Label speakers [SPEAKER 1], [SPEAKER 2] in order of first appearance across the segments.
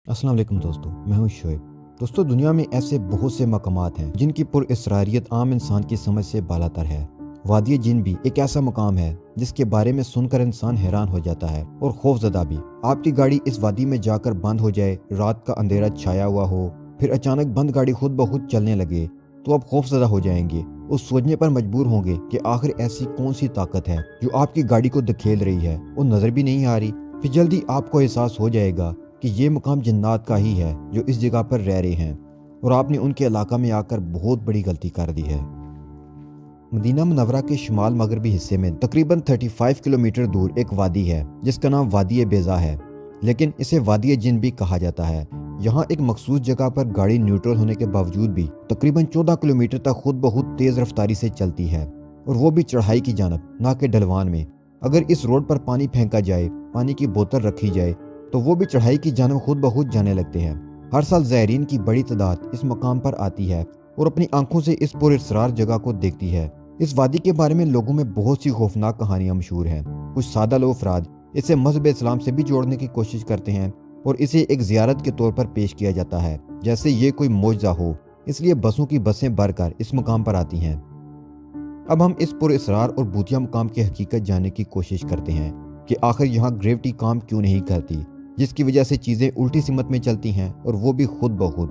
[SPEAKER 1] अस्सलाम वालेकुम दोस्तों, मैं हूं शोएब। दोस्तों, दुनिया में ऐसे बहुत से मकामात हैं जिनकी पुरअसरारियत आम इंसान की समझ से बालातर है। वादी जिन भी एक ऐसा मकाम है जिसके बारे में सुनकर इंसान हैरान हो जाता है और खौफजदा भी। आपकी गाड़ी इस वादी में जाकर बंद हो जाए, रात का अंधेरा छाया हुआ हो, फिर अचानक बंद गाड़ी खुद ब खुद चलने लगे, तो आप खौफजदा हो जाएंगे और सोचने पर मजबूर होंगे कि आखिर ऐसी कौन सी ताकत है जो आपकी गाड़ी को धकेल रही है और नजर भी नहीं आ रही। फिर जल्दी आपको एहसास हो जाएगा कि ये मकाम जन्नात का ही है जो इस जगह पर रह रहे हैं और आपने उनके इलाका में आकर बहुत बड़ी गलती कर दी है। मदीना मुनव्वरा के शुमाल मगरबी हिस्से में तकरीबन 35 किलोमीटर दूर एक वादी है जिसका नाम वादी बेजा है, लेकिन इसे वादी जिन भी कहा जाता है। यहाँ एक मखसूस जगह पर गाड़ी न्यूट्रल होने के बावजूद भी तकरीबन 14 किलोमीटर तक खुद ब खुद तेज रफ्तारी से चलती है, और वो भी चढ़ाई की जानब, ना कि ढलवान में। अगर इस रोड पर पानी फेंका जाए, पानी की बोतल रखी जाए, तो वो भी चढ़ाई की जानब खुद ब खुद जाने लगते हैं। हर साल ज़ायरीन की बड़ी तादाद इस मकाम पर आती है और अपनी आंखों से इस पुरअसरार जगह को देखती है। इस वादी के बारे में लोगों में बहुत सी खौफनाक कहानियां मशहूर हैं। कुछ सादा लोग अफराद इसे मज़हब इस्लाम से भी जोड़ने की कोशिश करते हैं और इसे एक ज़ियारत के तौर पर पेश किया जाता है, जैसे ये कोई मौजज़ा हो। इसलिए बसों की बसें भरकर इस मकाम पर आती हैं। अब हम इस पुरअसरार और भूतिया मकाम की हकीकत जानने की कोशिश करते हैं कि आखिर यहाँ ग्रेविटी काम क्यों नहीं करती, जिसकी वजह से चीज़ें उल्टी सिमत में चलती हैं और वो भी खुद ब खुद।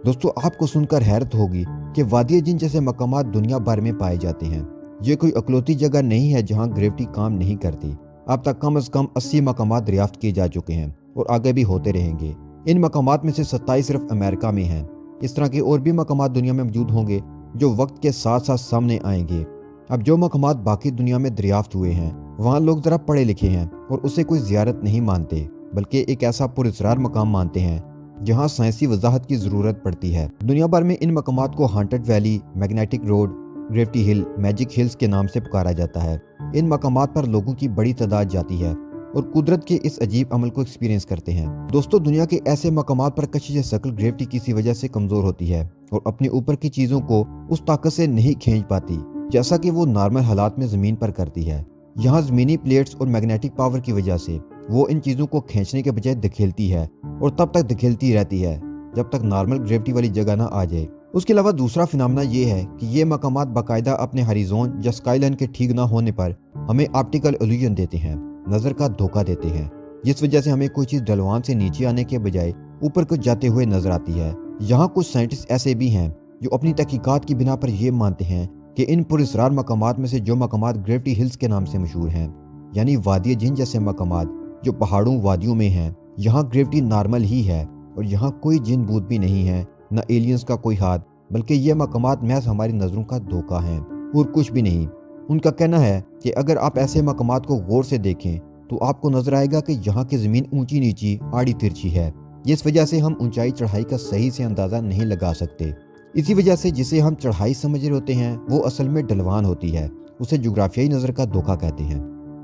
[SPEAKER 1] दोस्तों, आपको सुनकर हैरत होगी कि वादी जिन जैसे मकामात दुनिया भर में पाए जाते हैं। ये कोई अकलौती जगह नहीं है जहाँ ग्रेविटी काम नहीं करती। अब तक कम से कम 80 मकामात दरियाफ्त किए जा चुके हैं और आगे भी होते रहेंगे। इन मकामात में से 27 सिर्फ अमेरिका में हैं। इस तरह के और भी मकामात दुनिया में मौजूद होंगे जो वक्त के साथ साथ सामने आएंगे। अब जो मकामात बाकी दुनिया में दरियाफ्त हुए हैं, वहाँ लोग ज़रा पढ़े लिखे हैं और उसे कोई ज़ियारत नहीं मानते, बल्कि एक ऐसा पुरअसरार मकाम मानते हैं जहाँ साइंसी वजाहत की ज़रूरत पड़ती है। दुनिया भर में इन मकामात को हांटेड वैली, मैग्नेटिक रोड, ग्रेविटी हिल, मैजिक हिल्स के नाम से पुकारा जाता है। इन मकामात पर लोगों की बड़ी तादाद जाती है और कुदरत के इस अजीब अमल को एक्सपीरियंस करते हैं। दोस्तों, दुनिया के ऐसे मकामात पर कशिश शकल ग्रेविटी किसी वजह से कमज़ोर होती है और अपने ऊपर की चीज़ों को उस ताकत से नहीं खींच पाती जैसा कि वो नॉर्मल हालात में ज़मीन पर करती है। यहाँ ज़मीनी प्लेट्स और मैग्नेटिक पावर की वजह से वो इन चीज़ों को खींचने के बजाय धकेलती है और तब तक धकेलती रहती है जब तक नॉर्मल ग्रेविटी वाली जगह ना आ जाए। उसके अलावा दूसरा फिनोमेना ये है कि ये मकामात बाकायदा अपने हॉरिज़ॉन या स्काईलाइन के ठीक ना होने पर हमें ऑप्टिकल इल्यूजन देते हैं, नज़र का धोखा देते हैं, जिस वजह से हमें कोई चीज़ ढलवान से नीचे आने के बजाय ऊपर को जाते हुए नजर आती है। यहाँ कुछ साइंटिस्ट ऐसे भी हैं जो अपनी तहकीकात की बिना पर यह मानते हैं कि इन पुरअसरार मकामात में से जो मकामात ग्रेविटी हिल्स के नाम से मशहूर हैं, यानी वादी जिन जैसे मकामात जो पहाड़ों वादियों में हैं, यहाँ ग्रेविटी नॉर्मल ही है और यहाँ कोई जिन भूत भी नहीं है, न एलियंस का कोई हाथ, बल्कि ये मकामात महज हमारी नज़रों का धोखा है और कुछ भी नहीं। उनका कहना है कि अगर आप ऐसे मकामात को गौर से देखें तो आपको नजर आएगा कि यहाँ की ज़मीन ऊंची नीची, आड़ी तिरछी है, जिस वजह से हम ऊंचाई चढ़ाई का सही से अंदाज़ा नहीं लगा सकते। इसी वजह से जिसे हम चढ़ाई समझ रहे होते हैं वो असल में ढलवान होती है। उसे जुग्राफियाई नज़र का धोखा कहते हैं।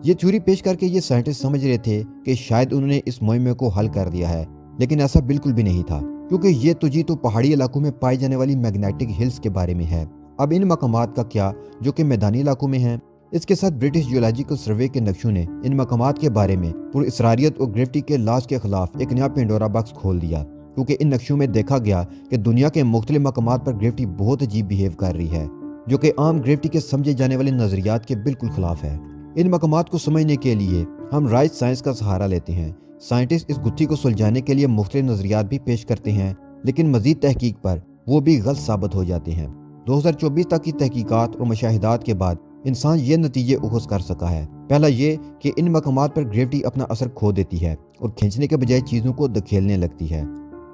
[SPEAKER 1] ये थ्योरी पेश करके ये साइंटिस्ट समझ रहे थे कि शायद उन्होंने इस मुहिम को हल कर दिया है, लेकिन ऐसा बिल्कुल भी नहीं था, क्योंकि ये तो पहाड़ी इलाकों में पाई जाने वाली मैग्नेटिक हिल्स के बारे में है। अब इन मकामात का क्या जो कि मैदानी इलाकों में हैं। इसके साथ ब्रिटिश जियोलॉजिकल सर्वे के नक्शों ने इन मकामात के बारे में पुरअसरारियत और ग्रेविटी के लाज के खिलाफ एक नया पेंडोरा बॉक्स खोल दिया, क्योंकि इन नक्शों में देखा गया कि दुनिया के मुख्तलिफ मकामात पर ग्रेविटी बहुत अजीब बिहेव कर रही है, जो कि आम ग्रेविटी के समझे जाने वाले नजरियात के बिल्कुल खिलाफ है। इन मकामात को समझने के लिए हम राइज साइंस का सहारा लेते हैं। साइंटिस्ट इस गुत्थी को सुलझाने के लिए मुख्तलिफ नजरियात भी पेश करते हैं, लेकिन मजीद तहकीक पर वो भी गलत साबित हो जाते हैं। 2024 तक की तहकीकात और मुशाहिदात के बाद इंसान ये नतीजे उखज कर सका है। पहला ये कि इन मकामात पर ग्रेविटी अपना असर खो देती है और खींचने के बजाय चीज़ों को धकेलने लगती है।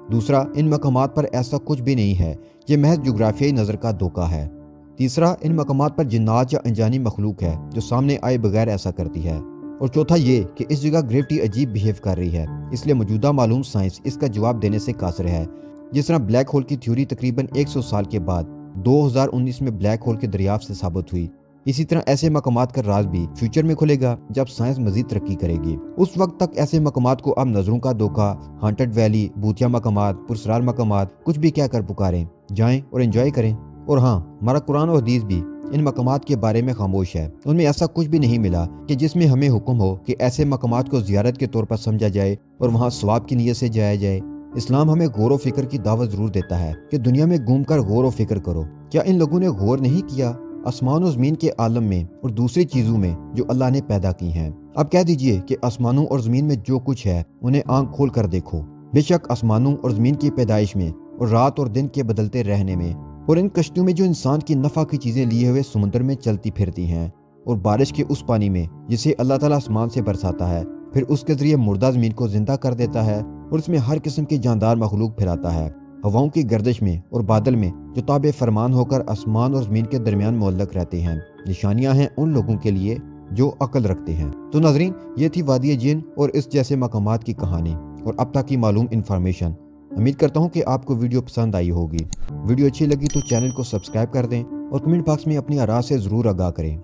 [SPEAKER 1] दूसरा, इन मकामात पर ऐसा कुछ भी नहीं है, ये महज जुग्राफियाई नज़र का धोखा है। तीसरा, इन मकामात पर जिन्नात या अनजानी मखलूक है जो सामने आए बगैर ऐसा करती है। और चौथा ये कि इस जगह ग्रेविटी अजीब बिहेव कर रही है, इसलिए मौजूदा मालूम साइंस इसका जवाब देने से कासिर है। जिस तरह ब्लैक होल की थ्योरी तकरीबन 100 साल के बाद 2019 में ब्लैक होल के दरियाफ्त से साबित हुई, इसी तरह ऐसे मकामात का राज भी फ्यूचर में खुलेगा जब साइंस मजीद तरक्की करेगी। उस वक्त तक ऐसे मकामात को अब नजरों का धोखा, हांटेड वैली, भूतिया मकामात, पुरअसरार मकामात कुछ भी क्या कर पुकारें, जाएं और एंजॉय करें। और हाँ, हमारा कुरान और हदीस भी ان مقامات کے بارے میں خاموش ہے۔ ان میں ایسا کچھ بھی نہیں ملا کہ جس میں ہمیں حکم ہو کہ ایسے مقامات کو زیارت کے طور پر سمجھا جائے اور وہاں ثواب کی نیت سے جایا جائے۔ اسلام ہمیں غور و فکر کی دعوت ضرور دیتا ہے کہ دنیا میں گھوم کر غور و فکر کرو۔ کیا ان لوگوں نے غور نہیں کیا آسمان و زمین کے عالم میں اور دوسری چیزوں میں جو اللہ نے پیدا کی ہیں؟ اب کہہ دیجئے کہ آسمانوں اور زمین میں جو کچھ ہے انہیں آنکھ کھول کر دیکھو۔ بے شک آسمانوں اور زمین کی پیدائش میں اور رات اور دن کے بدلتے رہنے میں اور ان کشتیوں میں جو انسان کی نفع کی چیزیں لیے ہوئے سمندر میں چلتی پھرتی ہیں اور بارش کے اس پانی میں جسے اللہ تعالیٰ آسمان سے برساتا ہے، پھر اس کے ذریعے مردہ زمین کو زندہ کر دیتا ہے اور اس میں ہر قسم کی جاندار مخلوق پھراتا ہے، ہواؤں کی گردش میں اور بادل میں جو تابع فرمان ہو کر آسمان اور زمین کے درمیان معلق رہتے ہیں۔ نشانیاں ہیں ان لوگوں کے لیے جو عقل رکھتے ہیں۔ تو ناظرین، یہ تھی وادی جن اور اس جیسے مقامات کی کہانی اور اب تک کی معلوم انفارمیشن۔ امید کرتا ہوں کہ آپ کو ویڈیو پسند آئی ہوگی۔ ویڈیو اچھی لگی تو چینل کو سبسکرائب کر دیں اور کمنٹ باکس میں اپنی آراء سے ضرور آگاہ کریں۔